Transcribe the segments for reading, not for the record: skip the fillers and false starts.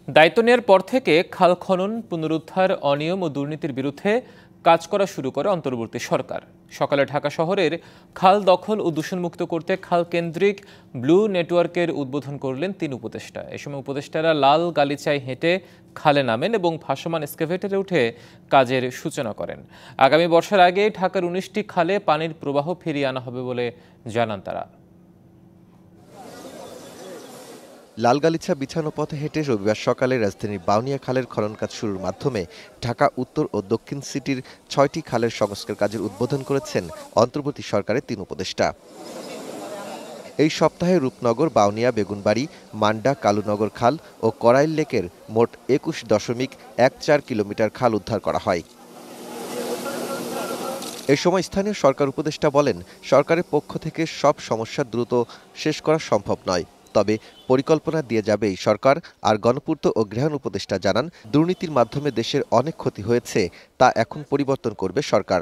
দায়িত্ব নেওয়ার পর থেকে খাল খনন, পুনরুদ্ধার, অনিয়ম ও দুর্নীতির বিরুদ্ধে কাজ করা শুরু করে অন্তর্বর্তী সরকার। সকালে ঢাকা শহরের খাল দখল ও দূষণমুক্ত করতে খাল কেন্দ্রিক ব্লু নেটওয়ার্কের উদ্বোধন করলেন 3 উপদেষ্টা। এ সময় উপদেষ্টারা লাল গালিচায় হেঁটে খালে নামেন এবং ভাসমান এক্সকাভেটরে উঠে কাজের সূচনা করেন। আগামী বর্ষার আগে ঢাকার 19টি খালে পানির প্রবাহ ফিরিয়ে আনা হবে বলে জানান তারা। লালগালিচা বিছানো পথে হেঁটে রবিবার সকালে রাজধানীর বাউনিয়া খালের খনন কাজ শুরুর মাধ্যমে ঢাকা উত্তর ও দক্ষিণ সিটির 6টি খালের সংস্কার কাজের উদ্বোধন করেছেন অন্তর্বর্তী সরকারের 3 উপদেষ্টা। এই সপ্তাহে রূপনগর, বাউনিয়া, বেগুনবাড়ি, মান্ডা, কালুনগর খাল ও করাইল লেকের মোট 21.14 কিলোমিটার খাল উদ্ধার করা হয়। এ সময় স্থানীয় সরকার উপদেষ্টা বলেন, সরকারের পক্ষ থেকে সব সমস্যা দ্রুত শেষ করা সম্ভব নয়, তবে পরিকল্পনা দিয়ে যাবে এই সরকার। আর গণপূর্ত ও গৃহায়ণ উপদেষ্টা জানান, দুর্নীতির মাধ্যমে দেশের অনেক ক্ষতি হয়েছে, তা এখন পরিবর্তন করবে সরকার।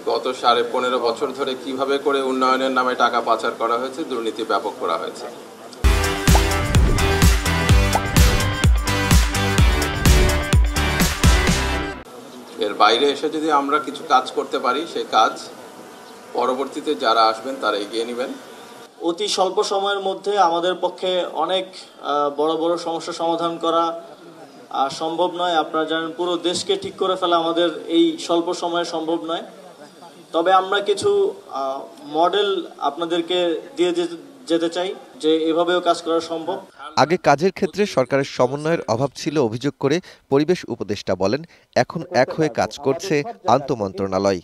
গত 15.5 বছর ধরে কিভাবে করে উন্নয়নের নামে টাকা পাচার করা হয়েছে, দুর্নীতি ব্যাপক করা হয়েছে। এর বাইরে এসে যদি আমরা কিছু কাজ করতে পারি, সেই কাজ পরবর্তীতে যারা আসবেন তারা এগিয়ে নেবেন। অতি স্বল্প সময়ের মধ্যে আমাদের পক্ষে অনেক বড় বড় সমস্যা সমাধান করা সম্ভব নয়। আপনারা জানেন, পুরো দেশকে ঠিক করে ফেলা আমাদের এই স্বল্প সময়ে সম্ভব নয়। তবে আমরা কিছু মডেল আপনাদেরকে দিয়ে যেতে চাই যে এভাবেও কাজ করা সম্ভব। আগে কাজের ক্ষেত্রে সরকারের সমন্বয়ের অভাব ছিল অভিযোগ করে পরিবেশ উপদেষ্টা বলেন, এখন এক হয়ে কাজ করছে আন্তঃমন্ত্রণালয়।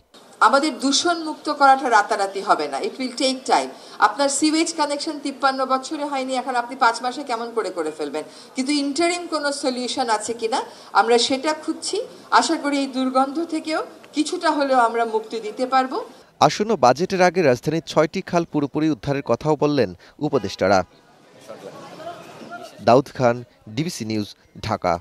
আমাদের দূষণ মুক্ত করাটা রাতারাতি হবে না, ইট উইল টেক টাইম। আপনার সিওয়েজ কানেকশন 53 বছরে হয়নি, এখন আপনি 5 মাসে কেমন করে ফেলবেন? কিন্তু ইন্টারিম কোনো সলিউশন আছে কিনা আমরা সেটা খুঁজছি। আশা করি এই দুর্গন্ধ থেকেও কিছুটা হলেও আমরা মুক্তি দিতে পারবো। আসন্ন বাজেটের আগে রাজধানীর 6টি খাল পুরোপুরি উদ্ধারের কথাও বললেন উপদেষ্টারা। Daud Khan, DBC news, Dhaka.